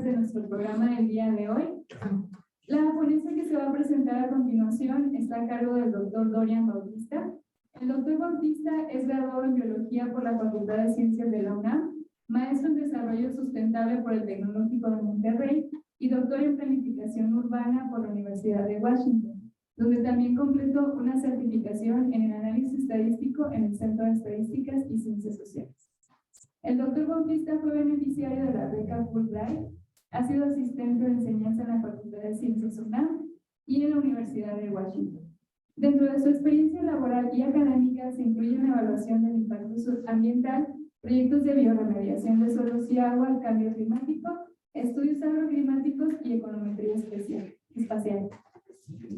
de nuestro programa del día de hoy. La ponencia que se va a presentar a continuación está a cargo del doctor Dorian Bautista. El doctor Bautista es graduado en Biología por la Facultad de Ciencias de la UNAM, maestro en Desarrollo Sustentable por el Tecnológico de Monterrey y doctor en Planificación Urbana por la Universidad de Washington, donde también completó una certificación en el análisis estadístico en el Centro de Estadísticas y Ciencias Sociales. El doctor Bautista fue beneficiario de la beca Fulbright, ha sido asistente de enseñanza en la Facultad de Ciencias UNAM y en la Universidad de Washington. Dentro de su experiencia laboral y académica se incluyen la evaluación del impacto ambiental, proyectos de bioremediación de suelos y agua, cambio climático, estudios agroclimáticos y econometría espacial.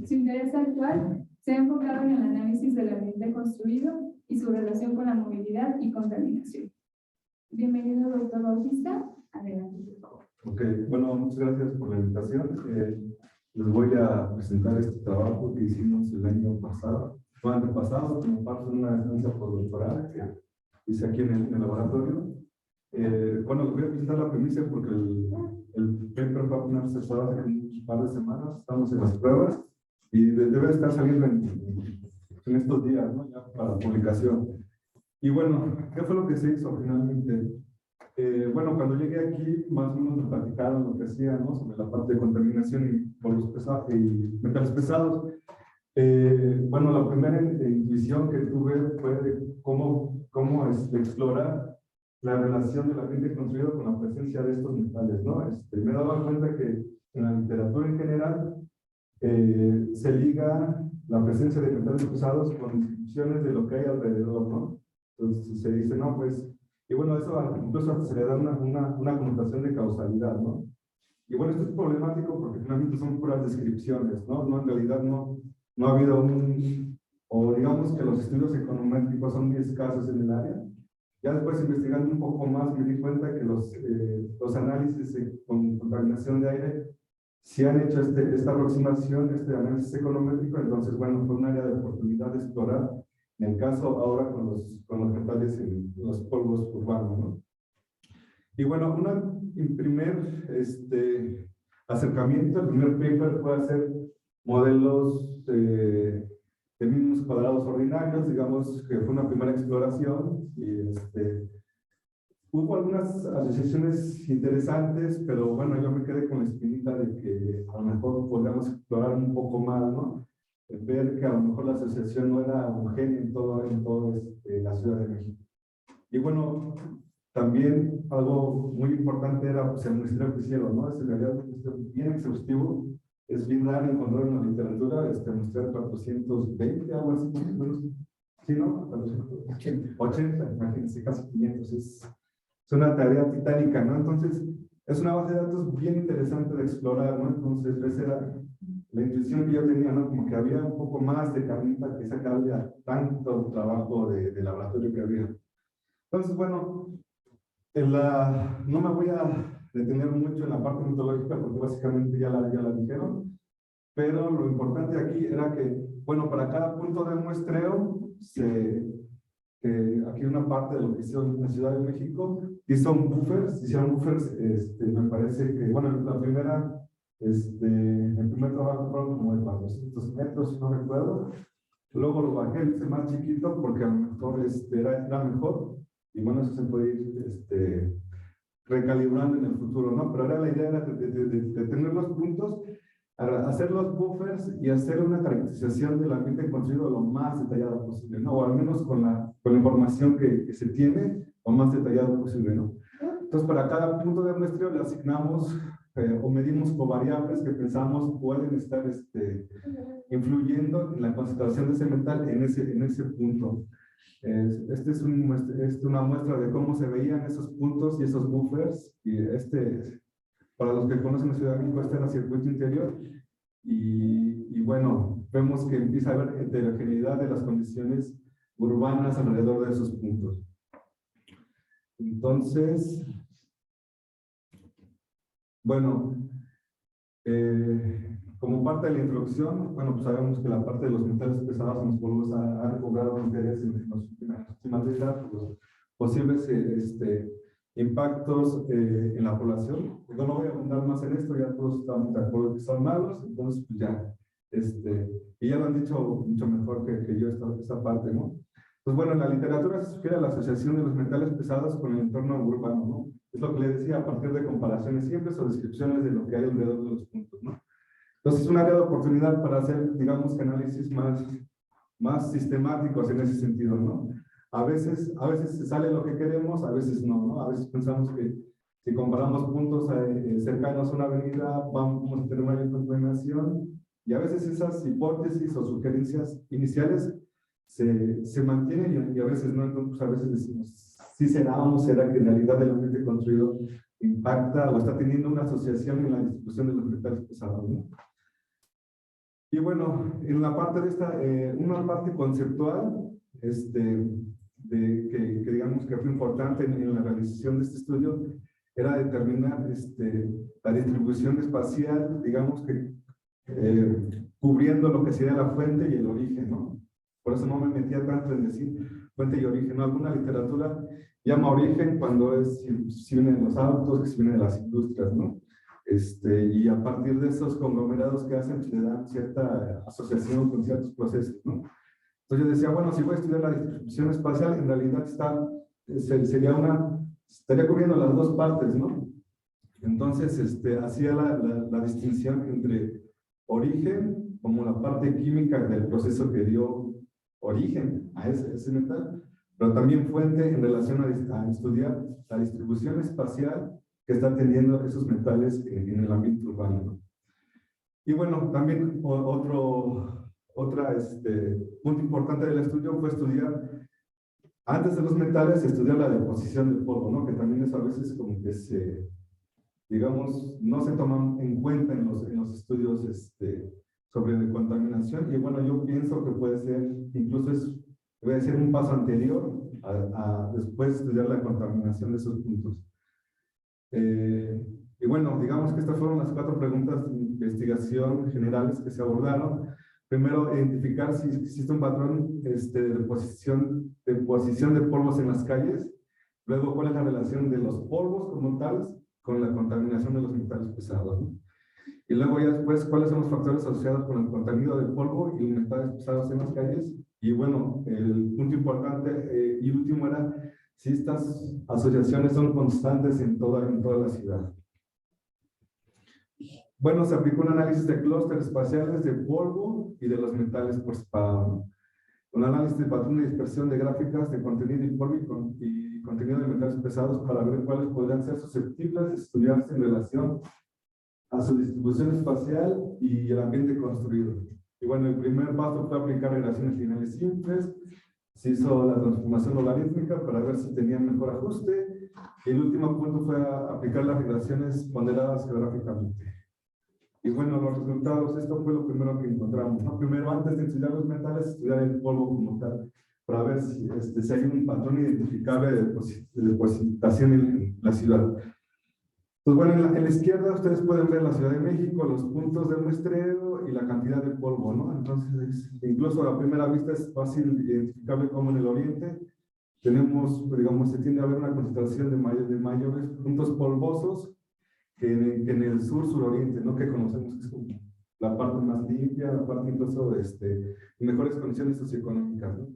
Su interés actual se ha enfocado en el análisis del ambiente construido y su relación con la movilidad y contaminación. Bienvenido, doctor Bautista. Adelante, por favor. Ok, bueno, muchas gracias por la invitación. Les voy a presentar este trabajo que hicimos el año pasado, o antepasado, como parte de una estancia postdoctoral que hice aquí en el laboratorio. Bueno, les voy a presentar la premisa porque el paper va a ponerse hace un par de semanas, estamos en las pruebas y debe estar saliendo en estos días, ¿no? Ya para publicación. Y bueno, ¿qué fue lo que se hizo finalmente? Bueno, cuando llegué aquí, más o menos me platicaron lo que hacían, ¿no? Sobre la parte de contaminación y polvos pesados y metales pesados. Bueno, la primera intuición que tuve fue de cómo explorar la relación del ambiente construido con la presencia de estos metales, ¿no? Me he dado cuenta que en la literatura en general se liga la presencia de metales pesados con descripciones de lo que hay alrededor, ¿no? Entonces se dice, no, pues, y bueno, eso incluso se le da una connotación de causalidad, ¿no? Y bueno, esto es problemático porque finalmente son puras descripciones, ¿no? No, en realidad no ha habido o digamos que los estudios econométricos son muy escasos en el área. Ya después, investigando un poco más, me di cuenta que los análisis con contaminación de aire sí han hecho esta aproximación, este análisis econométrico. Entonces, bueno, fue un área de oportunidad de explorar, en el caso ahora con los metales en los polvos urbanos, ¿no? Y bueno, un primer acercamiento, el primer paper fue hacer modelos de mínimos cuadrados ordinarios, digamos que fue una primera exploración y hubo algunas asociaciones interesantes, pero bueno, yo me quedé con la espinita de que a lo mejor podríamos explorar un poco más, ¿no? Ver que a lo mejor la asociación no era homogénea en todo la Ciudad de México. Y bueno, también algo muy importante era pues, el muestreo que hicieron, ¿no? Es en realidad bien exhaustivo. Es bien raro encontrar en la literatura muestrear 420, algo así, más o menos. ¿Sí, no? 80, imagínense, casi 500. Es una tarea titánica, ¿no? Entonces, es una base de datos bien interesante de explorar, ¿no? Entonces, esa era la intuición que yo tenía, ¿no? Como que había un poco más de camino que sacarle a tanto trabajo de laboratorio que había. Entonces, bueno, no me voy a detener mucho en la parte metodológica porque básicamente ya la dijeron, pero lo importante aquí era que, bueno, para cada punto de muestreo, aquí una parte de lo que hicieron en la Ciudad de México, hicieron buffers, me parece que, bueno, la primera, el primer trabajo fueron como de 400 metros, si no recuerdo, luego lo bajé, lo hice más chiquito porque a lo mejor era mejor, y bueno, eso se puede ir recalibrando en el futuro, ¿no? Pero ahora la idea era de tener los puntos, hacer los buffers y hacer una caracterización del ambiente construido lo más detallado posible, ¿no? O al menos con la información que se tiene, lo más detallado posible, ¿no? Entonces, para cada punto de muestreo le asignamos o medimos covariables que pensamos pueden estar influyendo en la concentración de ese metal en ese punto. Es una muestra de cómo se veían esos puntos y esos buffers. Y para los que conocen la Ciudad de México, era circuito interior. Y bueno, vemos que empieza a haber heterogeneidad de las condiciones urbanas alrededor de esos puntos. Entonces, bueno, como parte de la introducción, bueno, pues sabemos que la parte de los metales pesados en los polvos ha recobrado interés en las últimas décadas por los posibles impactos en la población. No voy a abundar más en esto, ya todos estamos de acuerdo que son malos, entonces pues ya, y ya lo han dicho mucho mejor que yo esta parte, ¿no? Pues bueno, en la literatura se sugiere la asociación de los metales pesados con el entorno urbano, ¿no? Es lo que le decía, a partir de comparaciones simples o descripciones de lo que hay alrededor de los puntos, ¿no? Entonces es un área de oportunidad para hacer, digamos, que análisis más sistemáticos en ese sentido, ¿no? A veces se sale lo que queremos, a veces no, ¿no? A veces pensamos que si comparamos puntos cercanos a una avenida, vamos a tener mayor contaminación, y a veces esas hipótesis o sugerencias iniciales se mantienen y a veces no. Entonces, a veces decimos, ¿sí será o no será que en realidad el ambiente construido impacta o está teniendo una asociación en la distribución de los metales pesados, ¿no? Y bueno, en la parte de esta, una parte conceptual, que digamos que fue importante en la realización de este estudio, era determinar la distribución espacial, digamos que cubriendo lo que sería la fuente y el origen, ¿no? Por eso no me metía tanto en decir fuente y origen, ¿no? Alguna literatura llama origen cuando si viene de los autos, que si viene de las industrias, ¿no? Y a partir de esos conglomerados que hacen, le dan cierta asociación con ciertos procesos, ¿no? Entonces yo decía, bueno, si voy a estudiar la distribución espacial, en realidad estaría cubriendo las dos partes, ¿no? Entonces, hacía la distinción entre origen, como la parte química del proceso que dio origen a ese metal, pero también fuente en relación a estudiar la distribución espacial que están teniendo esos metales en el ambiente urbano, ¿no? Y bueno, también otro punto importante del estudio fue estudiar, antes de los metales, estudiar la deposición del polvo, ¿no? Que también eso a veces como que digamos, no se toman en cuenta en los estudios sobre contaminación. Y bueno, yo pienso que puede ser, incluso puede ser un paso anterior a después estudiar la contaminación de esos puntos. Y bueno, digamos que estas fueron las 4 preguntas de investigación generales que se abordaron. Primero, identificar si existe un patrón de deposición de polvos en las calles. Luego, cuál es la relación de los polvos como tales con la contaminación de los metales pesados, ¿no? Y luego ya después, cuáles son los factores asociados con el contenido del polvo y los metales pesados en las calles. Y bueno, el punto importante y último era si estas asociaciones son constantes en toda la ciudad. Bueno, se aplicó un análisis de clústeres espaciales de polvo y de los metales por separado. Un análisis de patrón de dispersión de gráficas de contenido y polvo y contenido de metales pesados para ver cuáles podrían ser susceptibles de estudiarse en relación a su distribución espacial y el ambiente construido. Y bueno, el primer paso fue aplicar relaciones lineales simples. Se hizo la transformación logarítmica para ver si tenían mejor ajuste. Y el último punto fue aplicar las relaciones ponderadas geográficamente. Y bueno, los resultados, esto fue lo primero que encontramos, ¿no? Primero, antes de estudiar los metales, estudiar el polvo como tal, para ver si hay un patrón identificable de depositación en la ciudad. Pues bueno, en la izquierda ustedes pueden ver la Ciudad de México, los puntos de muestreo y la cantidad de polvo, ¿no? Entonces, incluso a primera vista es fácil identificable como en el oriente tenemos, pues, digamos, se tiende a ver una concentración de mayores puntos polvosos que en el sur-suroriente, ¿no? Que conocemos que es como la parte más limpia, la parte incluso de mejores condiciones socioeconómicas, ¿no?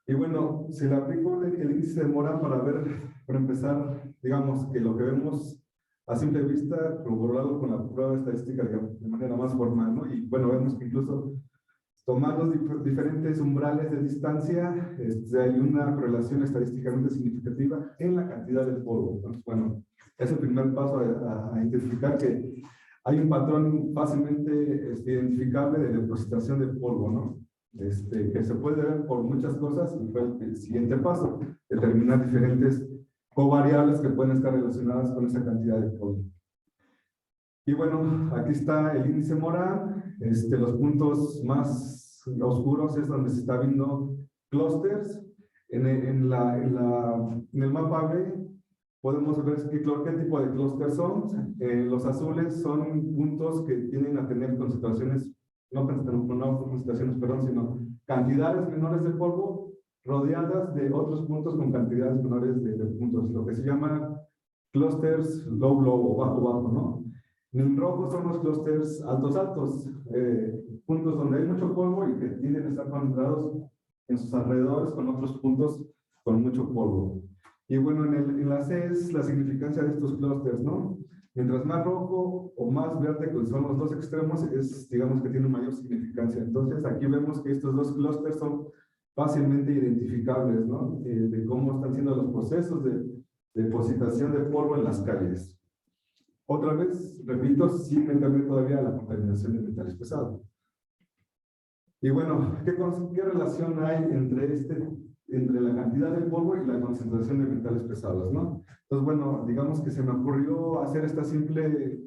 Y bueno, se le aplicó el índice de Moran para empezar, digamos, que lo que vemos a simple vista, corroborado con la prueba estadística, digamos, de manera más formal, ¿no? Y bueno, vemos que incluso tomando diferentes umbrales de distancia, hay una correlación estadísticamente significativa en la cantidad de polvo. Entonces, bueno, es el primer paso a identificar que hay un patrón fácilmente identificable de depositación de polvo, ¿no? Que se puede ver por muchas cosas, y fue el siguiente paso, determinar diferentes covariables que pueden estar relacionadas con esa cantidad de polvo. Y bueno, aquí está el índice Moran. Los puntos más oscuros es donde se está viendo clústeres. En el mapa B podemos ver qué tipo de clúster son. Los azules son puntos que tienden a tener concentraciones, no concentraciones, perdón, sino cantidades menores de polvo rodeadas de otros puntos con cantidades menores de puntos, lo que se llama clusters low o bajo, ¿no? En rojo son los clusters altos, puntos donde hay mucho polvo y que tienden a estar concentrados en sus alrededores con otros puntos con mucho polvo. Y bueno, en la C es la significancia de estos clusters, ¿no? Mientras más rojo o más verde que son los dos extremos, digamos que tiene mayor significancia. Entonces, aquí vemos que estos dos clústeres son fácilmente identificables, ¿no? De cómo están siendo los procesos de depositación de polvo en las calles. Otra vez, repito, sin meterme todavía a la contaminación de metales pesados. Y bueno, ¿qué relación hay entre la cantidad de polvo y la concentración de metales pesados, ¿no? Entonces, bueno, digamos que se me ocurrió hacer esta simple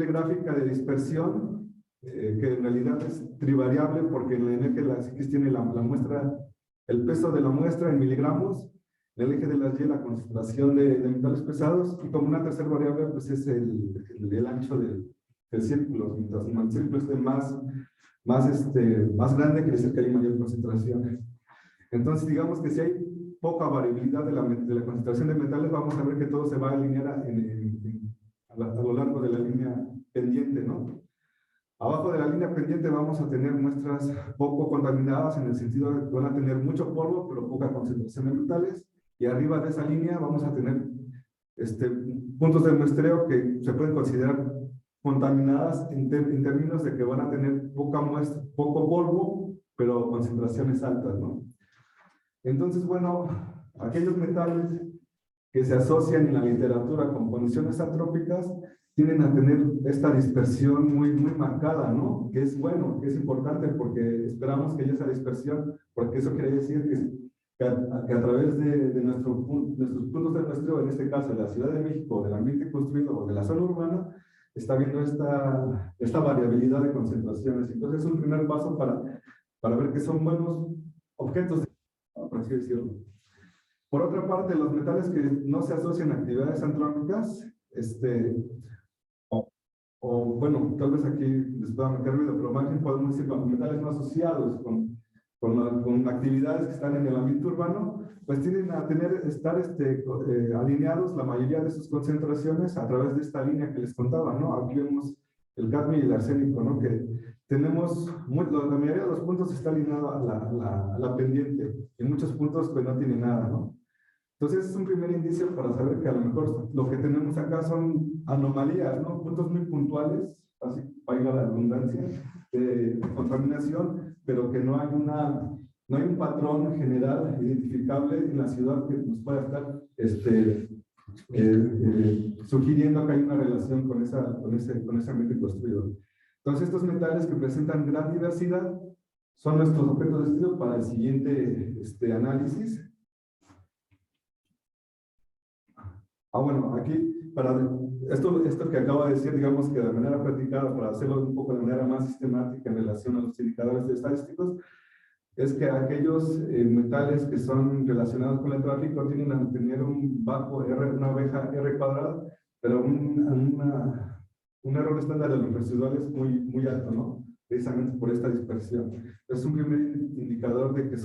gráfica de dispersión, que en realidad es trivariable porque en el eje de las X tiene la muestra, el peso de la muestra en miligramos, en el eje de las Y la concentración de metales pesados, y como una tercera variable pues es el ancho del círculo. Mientras el círculo esté más grande, quiere decir que hay mayor concentración. Entonces, digamos que si hay poca variabilidad de la concentración de metales, vamos a ver que todo se va a alinear a lo largo de la línea pendiente, ¿no? Abajo de la línea pendiente vamos a tener muestras poco contaminadas en el sentido de que van a tener mucho polvo, pero poca concentración de metales. Y arriba de esa línea vamos a tener puntos de muestreo que se pueden considerar contaminadas en términos de que van a tener poco polvo, pero concentraciones altas, ¿no? Entonces, bueno, aquellos metales que se asocian en la literatura con condiciones antrópicas tienden a tener esta dispersión muy marcada, ¿no? Que es bueno, que es importante porque esperamos que haya esa dispersión, porque eso quiere decir que a través de nuestros puntos de muestreo, en este caso de la Ciudad de México, del ambiente construido o de la zona urbana, está viendo esta variabilidad de concentraciones. Entonces es un primer paso para ver que son buenos objetos, por así decirlo. Por otra parte, los metales que no se asocian a actividades antrópicas, bueno, tal vez aquí les pueda meter ruido, pero más bien podemos decir los metales no asociados con actividades que están en el ambiente urbano, pues tienden a estar alineados la mayoría de sus concentraciones a través de esta línea que les contaba, ¿no? Aquí vemos el cadmio y el arsénico, ¿no? Que tenemos, la mayoría de los puntos está alineado a la pendiente, en muchos puntos pues no tiene nada, ¿no? Entonces es un primer indicio para saber que a lo mejor lo que tenemos acá son anomalías, ¿no? Puntos muy puntuales, así valga la redundancia, de contaminación, pero que no hay un patrón general identificable en la ciudad que nos pueda estar sugiriendo que hay una relación con ese ambiente construido. Entonces estos metales que presentan gran diversidad son nuestros objetos de estudio para el siguiente análisis. Bueno, aquí, para esto que acabo de decir, digamos que de manera platicada, para hacerlo un poco de manera más sistemática en relación a los indicadores estadísticos, es que aquellos metales que son relacionados con el tráfico tienen a tener un bajo R, una oveja R cuadrada, pero un error estándar de los residuales muy alto, ¿no? Precisamente por esta dispersión. Es un primer indicador de que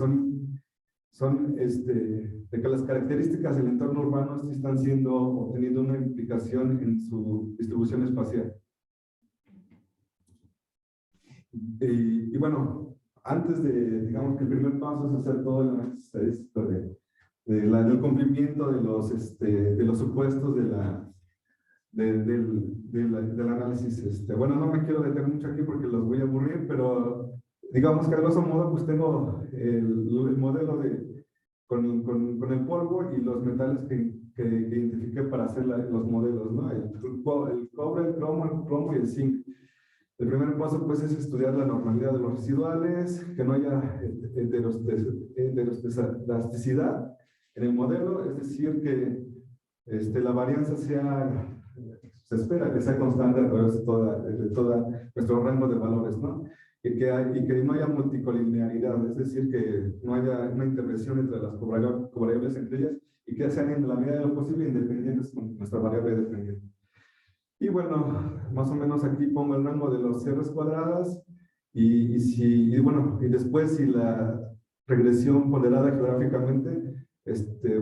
de que las características del entorno urbano sí están teniendo una implicación en su distribución espacial. Y bueno, antes digamos que el primer paso es hacer todo el análisis estadístico del cumplimiento de los supuestos del análisis. Bueno, no me quiero detener mucho aquí porque los voy a aburrir, pero digamos que a grosso modo pues tengo el modelo con el polvo y los metales que identifiqué para hacer los modelos, ¿no? El cobre, el plomo y el zinc. El primer paso pues es estudiar la normalidad de los residuales, que no haya heteroelasticidad en el modelo, es decir, que la varianza se espera que sea constante a través de todo nuestro rango de valores, ¿no? Y que no haya multicolinearidad, es decir, que no haya una intervención entre las covariables entre ellas y que sean en la medida de lo posible independientes con nuestra variable dependiente. Y bueno, más o menos aquí pongo el rango de los R's cuadradas y después si regresión ponderada geográficamente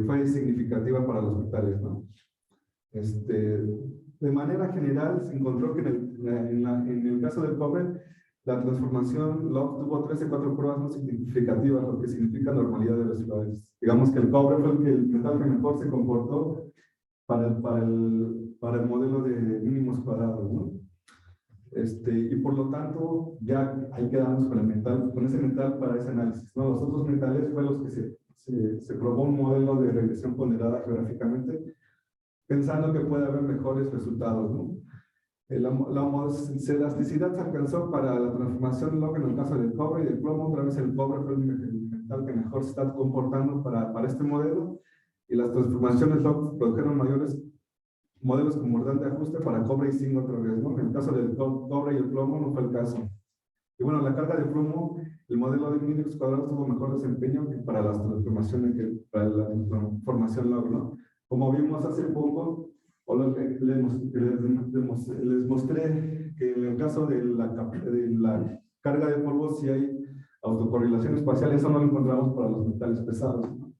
fue significativa para los metales, ¿no? De manera general, se encontró que en el caso del cobre, la transformación log tuvo 4 pruebas no significativas, lo que significa normalidad de residuales. Digamos que el cobre fue el metal que mejor se comportó para el modelo de mínimos cuadrados, ¿no? Y por lo tanto, ya ahí quedamos con el metal, con ese metal para ese análisis, ¿no? Los otros metales fueron los que se probó un modelo de regresión ponderada geográficamente, pensando que puede haber mejores resultados, ¿no? La elasticidad se alcanzó para la transformación log en el caso del cobre y del plomo. Otra vez el cobre fue el metal que mejor se está comportando para este modelo, y las transformaciones log produjeron mayores modelos con mordante de ajuste para cobre y zinc otra vez, ¿no? En el caso del cobre y el plomo no fue el caso. Y bueno, la carga de plomo, el modelo de mínimos cuadrados tuvo mejor desempeño que para las transformaciones, que para la transformación log, ¿no? Como vimos hace poco, o lo que les mostré, que en el caso de la carga de polvo, si hay autocorrelación espacial, eso no lo encontramos para los metales pesados, ¿no?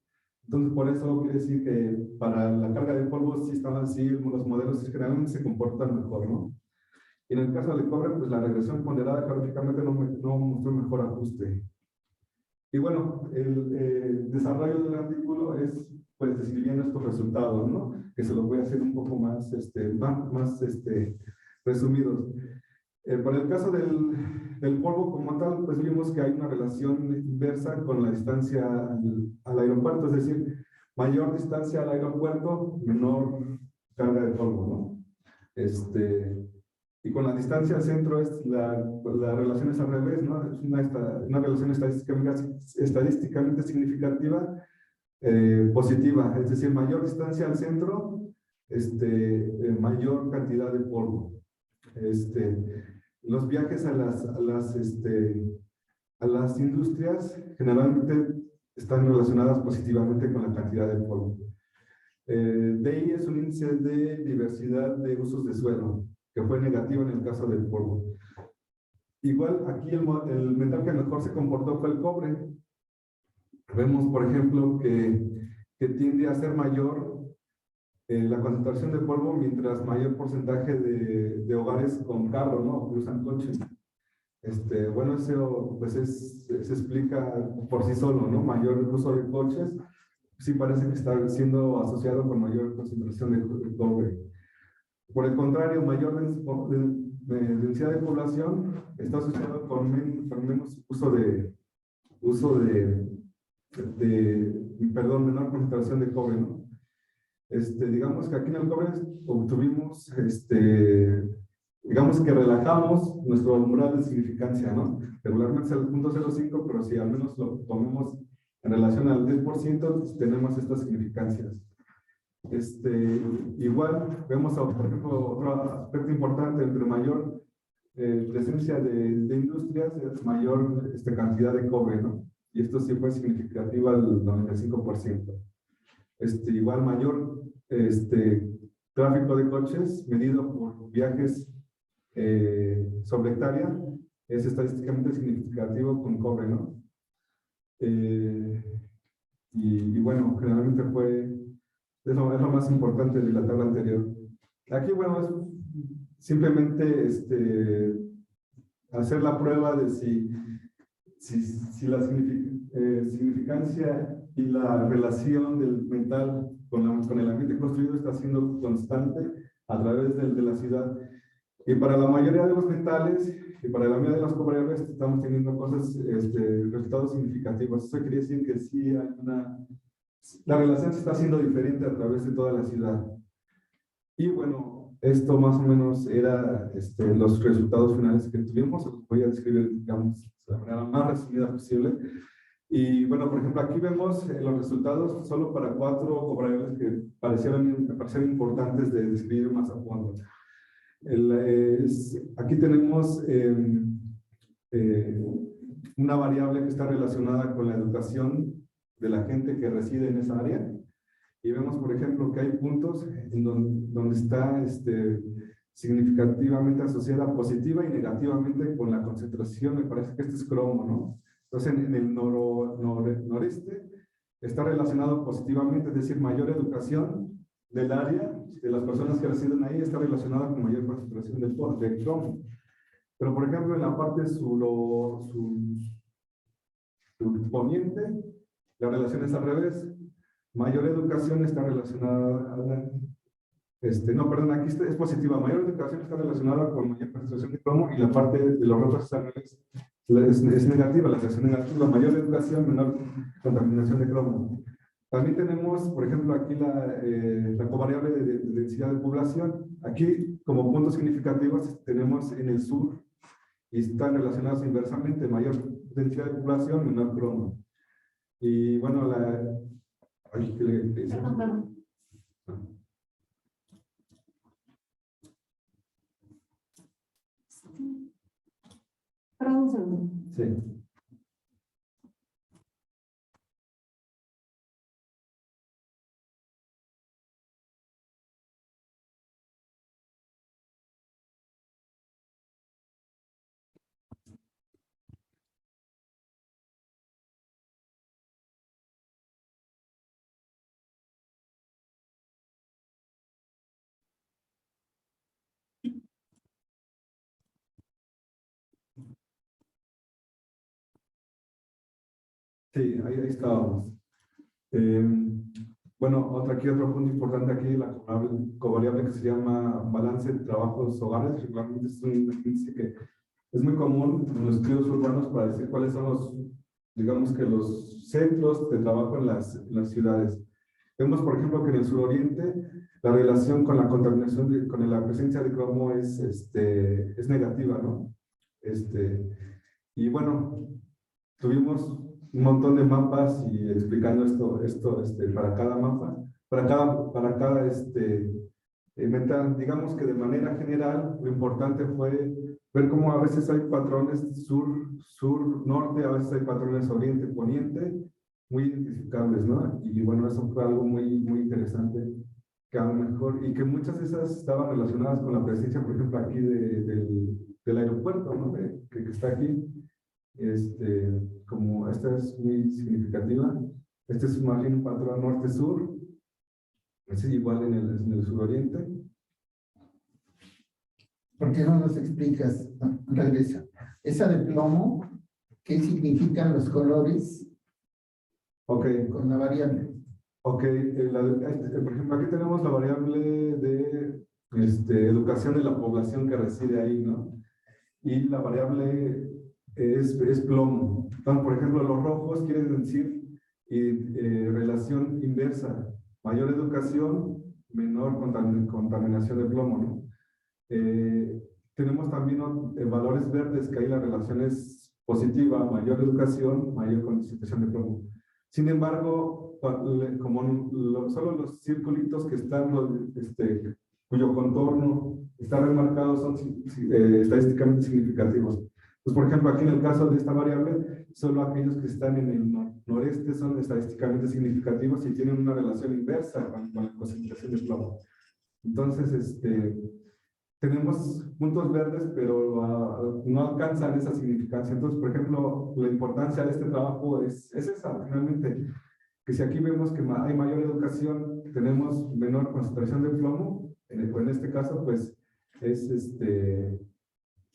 Entonces, por eso quiere decir que para la carga de polvo sí están así, los modelos generalmente se comportan mejor, ¿no? Y en el caso del cobre, pues la regresión ponderada geográficamente no mostró mejor ajuste. Y bueno, el desarrollo del artículo es pues describiendo estos resultados, ¿no? Que se los voy a hacer un poco más, resumidos. Para el caso del polvo como tal, pues vimos que hay una relación inversa con la distancia al aeropuerto, es decir, mayor distancia al aeropuerto, menor carga de polvo, ¿no? Y con la distancia al centro la relación es al revés, ¿no? Es una relación estadísticamente significativa, positiva, es decir, mayor distancia al centro, mayor cantidad de polvo. Los viajes a las industrias generalmente están relacionadas positivamente con la cantidad de polvo. DI es un índice de diversidad de usos de suelo, que fue negativo en el caso del polvo. Igual, aquí el metal que mejor se comportó fue el cobre. Vemos, por ejemplo, que tiende a ser mayor la concentración de polvo mientras mayor porcentaje de hogares con carro, ¿no? Que usan coches. Bueno, eso pues se explica por sí solo, ¿no? Mayor uso de coches, sí parece que está siendo asociado con mayor concentración de cobre. Por el contrario, mayor densidad de población está asociado con menos menor concentración de cobre, ¿no? Digamos que aquí en el cobre obtuvimos, digamos que relajamos nuestro umbral de significancia, ¿no? Regularmente es el 0.05, pero si al menos lo tomemos en relación al 10%, tenemos estas significancias. Igual vemos, por ejemplo, otro aspecto importante: entre mayor presencia de industrias, mayor cantidad de cobre, ¿no? Y esto sí fue significativo al 95%. Igual mayor tráfico de coches medido por viajes sobre hectárea es estadísticamente significativo con cobre, ¿no? Y bueno, generalmente es lo más importante de la tabla anterior. Aquí, bueno, es simplemente hacer la prueba de si la significancia y la relación del metal con el ambiente construido está siendo constante a través de la ciudad. Y para la mayoría de los metales y para la mayoría de las cobreras estamos teniendo resultados significativos. Eso quiere decir que sí hay la relación se está haciendo diferente a través de toda la ciudad. Y bueno, esto más o menos era los resultados finales que tuvimos. Los voy a describir, digamos, de la manera más resumida posible. Y bueno, por ejemplo, aquí vemos los resultados solo para 4 cobreras que me parecieron importantes de describir más a fondo. Aquí tenemos una variable que está relacionada con la educación de la gente que reside en esa área, y vemos, por ejemplo, que hay puntos en donde está significativamente asociada positiva y negativamente con la concentración. Me parece que este es cromo, ¿no? Entonces, en el noreste está relacionado positivamente, es decir, mayor educación del área, de las personas que residen ahí, está relacionada con mayor concentración de cromo. Pero, por ejemplo, en la parte surponiente, la relación es al revés. Mayor educación está relacionada no, perdón, aquí es positiva. Mayor educación está relacionada con mayor concentración de cromo y la parte de los rojos es al revés. Es negativa, la relación negativa. Mayor educación, menor contaminación de cromo. También tenemos, por ejemplo, aquí la covariable de densidad de población. Aquí, como puntos significativos, tenemos en el sur y están relacionados inversamente, mayor densidad de población, menor cromo. Y bueno, ¿qué le dice? Perdón un segundo. Sí. Sí, ahí estábamos. Bueno, otro punto importante aquí, la covariable que se llama balance de trabajos hogares. Regularmente es un índice que es muy común en los estudios urbanos para decir cuáles son digamos que los centros de trabajo en las ciudades. Vemos, por ejemplo, que en el suroriente la relación con la contaminación, con la presencia de cromo es negativa, ¿no? Y bueno, tuvimos un montón de mapas y explicando esto para cada mapa, para cada digamos que de manera general, lo importante fue ver cómo a veces hay patrones sur-norte, a veces hay patrones oriente-poniente, muy identificables, ¿no? Y bueno, eso fue algo muy, muy interesante, que a lo mejor, y que muchas de esas estaban relacionadas con la presencia, por ejemplo, aquí del aeropuerto, ¿no? Que está aquí. Como esta es muy significativa, este es más bien un patrón norte-sur, es igual en el suroriente. ¿Por qué no nos explicas, regresa, esa de plomo, qué significan los colores con la variable? Ok, por ejemplo, aquí tenemos la variable de educación de la población que reside ahí, ¿no? Y la variable es plomo. Entonces, por ejemplo, los rojos quieren decir relación inversa, mayor educación, menor contaminación de plomo, ¿no? Tenemos también valores verdes, que ahí la relación es positiva, mayor educación, mayor concentración de plomo. Sin embargo, como solo los circulitos que están, cuyo contorno está remarcado, son estadísticamente significativos. Pues, por ejemplo, aquí en el caso de esta variable, solo aquellos que están en el noreste son estadísticamente significativos y tienen una relación inversa con la concentración de plomo. Entonces, tenemos puntos verdes, pero no alcanzan esa significancia. Entonces, por ejemplo, la importancia de este trabajo es esa, finalmente, que si aquí vemos que hay mayor educación, tenemos menor concentración de plomo, en este caso, pues,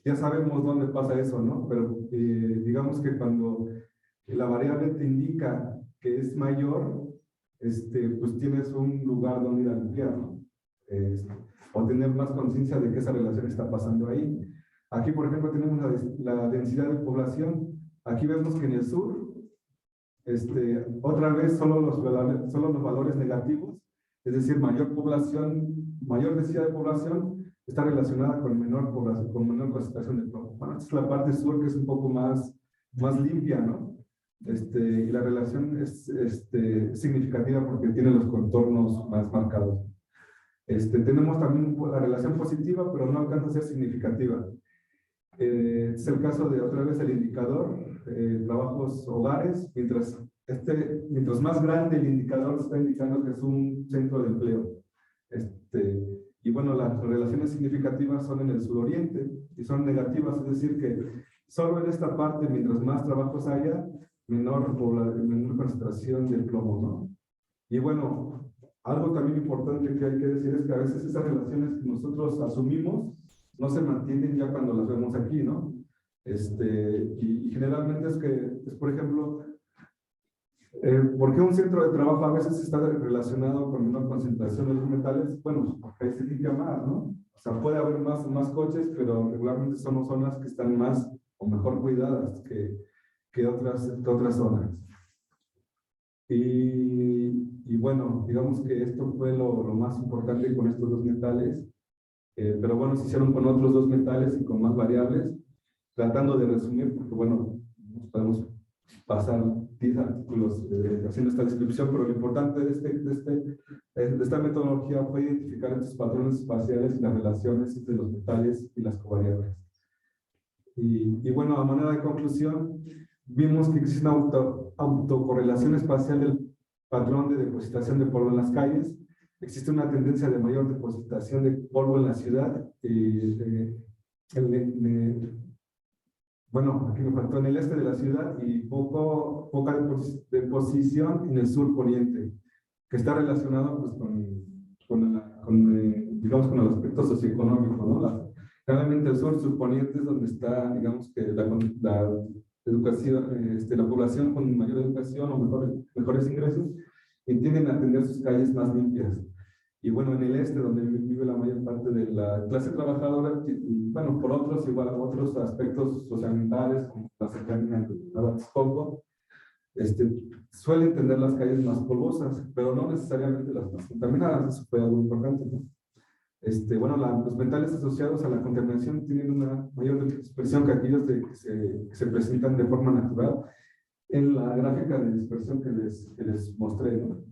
ya sabemos dónde pasa eso, ¿no? Pero digamos que cuando la variable te indica que es mayor, pues tienes un lugar donde ir a limpiar, ¿no? O tener más conciencia de que esa relación está pasando ahí. Aquí, por ejemplo, tenemos la densidad de población. Aquí vemos que en el sur, otra vez solo los valores negativos, es decir, mayor densidad de población, está relacionada con menor población, con menor concentración de plomo. Bueno, esta es la parte sur, que es un poco más limpia, ¿no? Y la relación es significativa porque tiene los contornos más marcados. Tenemos también la relación positiva, pero no alcanza a ser significativa. Es el caso de, otra vez, el indicador, trabajos hogares, mientras más grande el indicador, está indicando que es un centro de empleo. Y bueno, las relaciones significativas son en el suroriente y son negativas, es decir, que solo en esta parte, mientras más trabajos haya, menor concentración de plomo, ¿no? Y bueno, algo también importante que hay que decir es que a veces esas relaciones que nosotros asumimos no se mantienen ya cuando las vemos aquí, ¿no? Y generalmente es, por ejemplo, ¿por qué un centro de trabajo a veces está relacionado con una concentración de los metales? Bueno, porque ahí se limpia más, ¿no? O sea, puede haber más coches, pero regularmente son zonas que están más o mejor cuidadas que otras zonas. Y bueno, digamos que esto fue lo más importante con estos dos metales, pero bueno, se hicieron con otros dos metales y con más variables, tratando de resumir, porque bueno, nos podemos pasar 10 artículos haciendo esta descripción, pero lo importante de esta metodología fue identificar estos patrones espaciales y las relaciones entre los metales y las covariables. Y bueno, a manera de conclusión, vimos que existe una autocorrelación espacial del patrón de depositación de polvo en las calles. Existe una tendencia de mayor depositación de polvo en la ciudad. Bueno, aquí me faltó en el este de la ciudad y poca deposición en el sur poniente, que está relacionado pues, digamos, con el aspecto socioeconómico, ¿no? Realmente el sur poniente es donde está, digamos, que la educación, la población con mayor educación o mejores ingresos, y tienden a tener sus calles más limpias. Y bueno, en el este, donde vive la mayor parte de la clase trabajadora, bueno, por otros aspectos socioambientales, como la cercanía a Texcoco, suelen tener las calles más polvosas, pero no necesariamente las más contaminadas. Eso fue algo importante, ¿no? Bueno, los metales asociados a la contaminación tienen una mayor dispersión que aquellos que se presentan de forma natural en la gráfica de dispersión que les mostré, ¿no?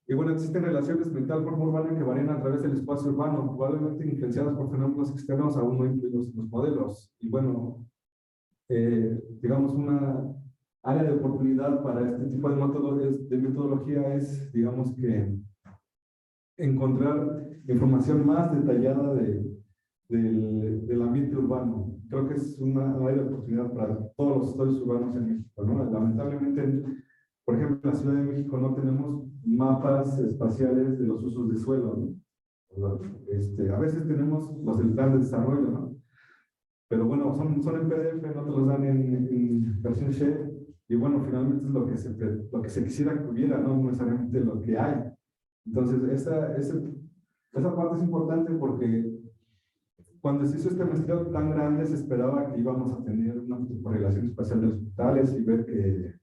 Y bueno, existen relaciones metal-forma urbana que varían a través del espacio urbano, probablemente influenciadas por fenómenos externos aún no incluidos en los modelos. Y bueno, digamos, una área de oportunidad para este tipo de metodología es, digamos, que encontrar información más detallada del ambiente urbano. Creo que es una área de oportunidad para todos los estudios urbanos en México, ¿no? Lamentablemente, por ejemplo, en la Ciudad de México no tenemos mapas espaciales de los usos de suelo, ¿no? A veces tenemos los del plan de desarrollo, ¿no? Pero bueno, son en PDF, no te los dan en versión share, y bueno, finalmente es lo que se quisiera que hubiera, no necesariamente lo que hay. Entonces, esa parte es importante porque cuando se hizo este muestreo tan grande se esperaba que íbamos a tener una correlación espacial de los metales y ver que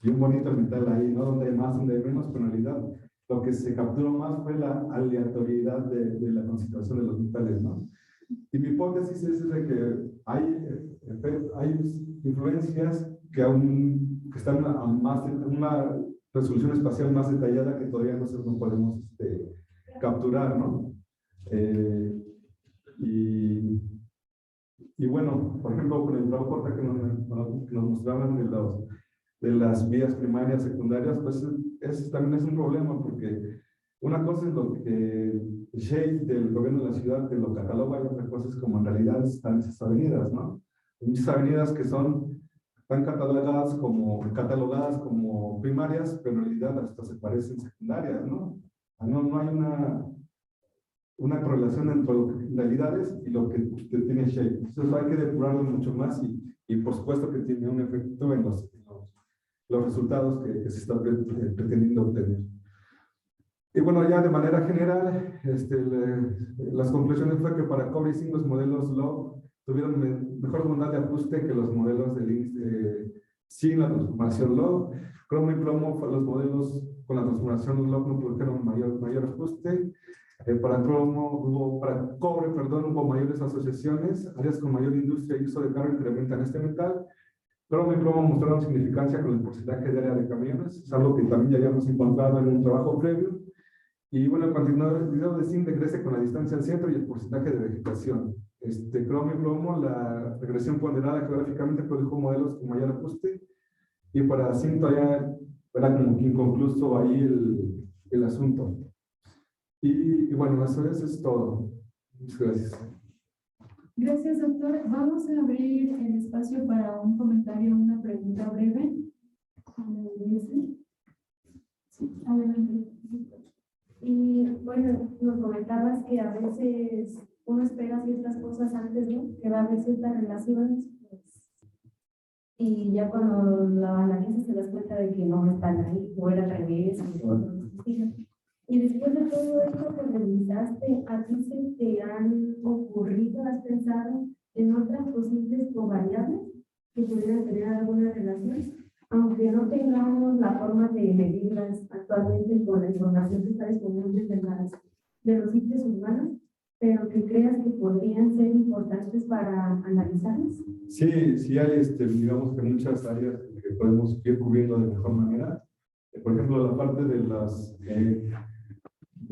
hay un bonito metal ahí, ¿no? Donde hay más, donde hay menos, pero en realidad lo que se capturó más fue la aleatoriedad de la concentración de los metales, ¿no? Y mi hipótesis es de que hay influencias que están a una resolución espacial más detallada que todavía nosotros no podemos capturar, ¿no? Y bueno, por ejemplo, con el trabajo que nos mostraban de las vías primarias, secundarias, pues también es un problema, porque una cosa es lo que el shade del gobierno de la ciudad te lo cataloga, y otra cosa es como en realidad están esas avenidas, ¿no? Hay muchas avenidas que están catalogadas como primarias, pero en realidad hasta se parecen secundarias, ¿no? No hay una correlación entre lo que en realidad es y lo que tiene shade. Entonces hay que depurarlo mucho más y por supuesto que tiene un efecto en los resultados que se está pretendiendo obtener. Y bueno, ya de manera general, las conclusiones fue que para cobre y zinc los modelos LOG tuvieron mejor bondad de ajuste que los modelos de Links sin la transformación LOG. Cromo y plomo, los modelos con la transformación LOG no produjeron mayor ajuste. Para cobre, hubo mayores asociaciones, áreas con mayor industria y uso de carga incrementan este metal. Cromo y plomo mostraron significancia con el porcentaje de área de camiones, es algo que también ya habíamos encontrado en un trabajo previo. Y bueno, el cuantitativo de zinc decrece con la distancia al centro y el porcentaje de vegetación. Cromo y plomo, la regresión ponderada geográficamente produjo modelos con mayor ajuste, y para zinc todavía era como que inconcluso ahí el asunto. Y bueno, eso es todo. Muchas gracias. Gracias, doctor. Vamos a abrir el espacio para un comentario, una pregunta breve. Sí, adelante. Y bueno, nos comentabas que a veces uno espera ciertas cosas antes, ¿no? Que va a haber ciertas relaciones, pues, y ya cuando la analizas te das cuenta de que no están ahí, o era al revés, y después de todo esto que revisaste, ¿a ti se te han ocurrido, has pensado en otras posibles variables que pudieran tener alguna relación? Aunque no tengamos la forma de medirlas actualmente con la información que está disponible de los sitios urbanos, pero que creas que podrían ser importantes para analizarlas. Sí, sí hay, digamos que muchas áreas que podemos ir cubriendo de mejor manera. Por ejemplo, la parte de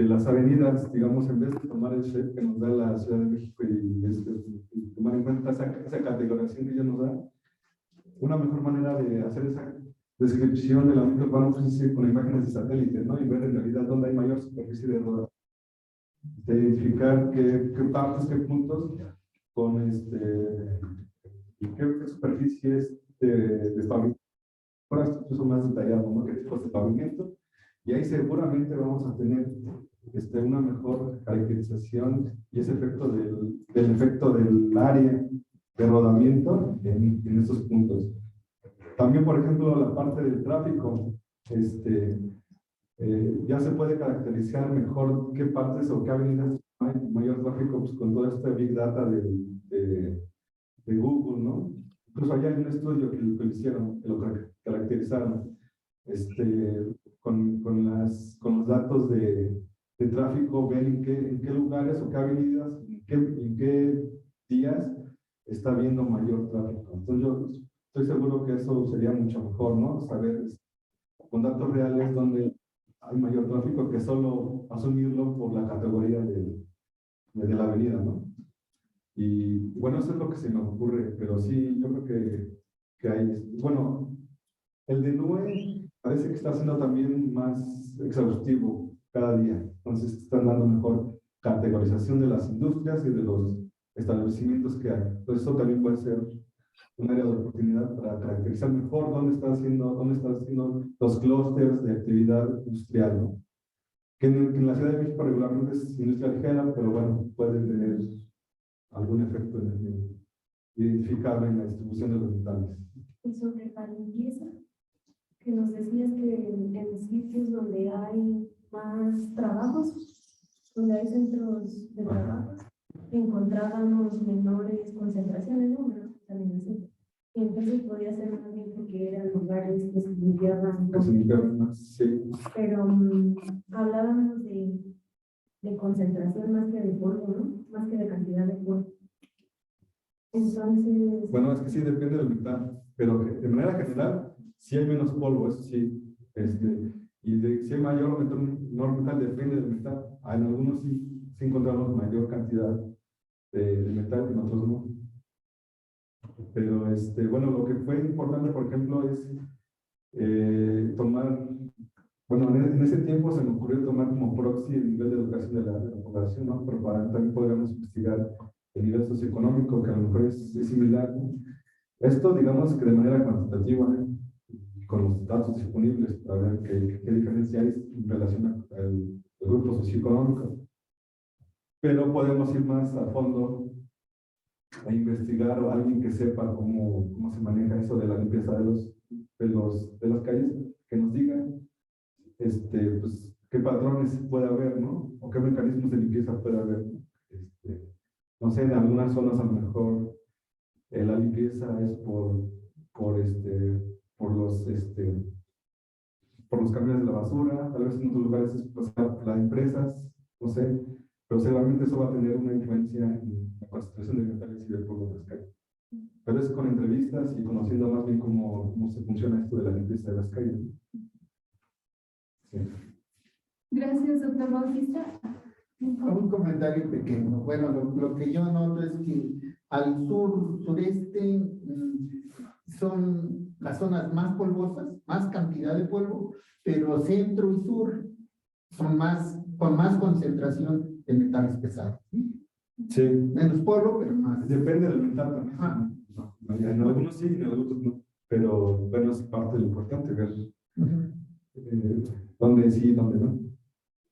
las avenidas, digamos, en vez de tomar el shape que nos da la Ciudad de México y tomar en cuenta esa categorización que ella nos da, una mejor manera de hacer esa descripción del ámbito urbano es con imágenes de satélite, ¿no? Y ver en realidad dónde hay mayor superficie de rodaje. De identificar qué partes, qué puntos, con qué superficies de pavimento. Ahora esto incluso más detallado, ¿no? ¿Qué tipos de pavimento? Y ahí seguramente vamos a tener una mejor caracterización y ese efecto del efecto del área de rodamiento en estos puntos. También, por ejemplo, la parte del tráfico, ya se puede caracterizar mejor qué partes o qué avenidas hay mayor tráfico, pues, con todo este Big Data de Google, ¿no? Incluso allá hay un estudio que lo hicieron, que lo caracterizaron, con los datos de tráfico, ven en qué lugares o qué avenidas, en qué días está habiendo mayor tráfico. Entonces yo estoy seguro que eso sería mucho mejor, ¿no? Saber con datos reales dónde hay mayor tráfico que solo asumirlo por la categoría de la avenida, ¿no? Y bueno, eso es lo que se me ocurre, pero sí, yo creo que hay, bueno, el de NUE parece que está siendo también más exhaustivo cada día, entonces están dando mejor categorización de las industrias y de los establecimientos que hay. Entonces eso también puede ser un área de oportunidad para caracterizar mejor dónde están haciendo los clústeres de actividad industrial, ¿no? Que en la Ciudad de México regularmente es industria ligera, pero bueno, pueden tener algún efecto identificable en la distribución de los metales. Y sobre la limpieza, que nos decías que en sitios donde hay más trabajos, donde hay centros de trabajo, encontrábamos menores concentraciones, ¿no? Menos contaminación. Y entonces podía ser más bien porque eran lugares que se limpiaban. Que se limpiaban más, sí. Pero hablábamos de concentración más que de polvo, ¿no? Más que de cantidad de polvo. Entonces... Bueno, es que sí depende del metal, pero de manera general, sí hay menos polvo, eso sí. Si hay mayor o menor metal, depende del metal. En algunos sí encontramos mayor cantidad de metal, en otros no. Pero bueno, lo que fue importante, por ejemplo, es tomar, bueno, en ese tiempo se me ocurrió tomar como proxy el nivel de educación de la población, ¿no? Pero también podríamos investigar el nivel socioeconómico, que a lo mejor es similar, ¿no? Esto, digamos que de manera cuantitativa, con los datos disponibles, para ver qué diferencia hay en relación al grupo socioeconómico. Pero podemos ir más a fondo a investigar, o alguien que sepa cómo se maneja eso de la limpieza de las calles, que nos diga pues, qué patrones puede haber, ¿no? O qué mecanismos de limpieza puede haber, ¿no? No sé, en algunas zonas a lo mejor la limpieza es por los camiones de la basura, tal vez en otros lugares es las empresas, no sé, pero seguramente eso va a tener una influencia en la concentración de metales y del polvo de las calles. Pero es con entrevistas y conociendo más bien cómo se funciona esto de la limpieza de las calles. Sí. Gracias, doctor Bautista. Un comentario pequeño. Bueno, lo que yo noto es que al sureste son las zonas más polvosas, más cantidad de polvo, pero centro y sur son con más concentración de metales pesados. Sí, Menos polvo, pero más. depende del mental también. Ajá. En algunos sí, en otros no. Pero bueno, es parte de lo importante, ver Ujú. dónde sí y dónde no.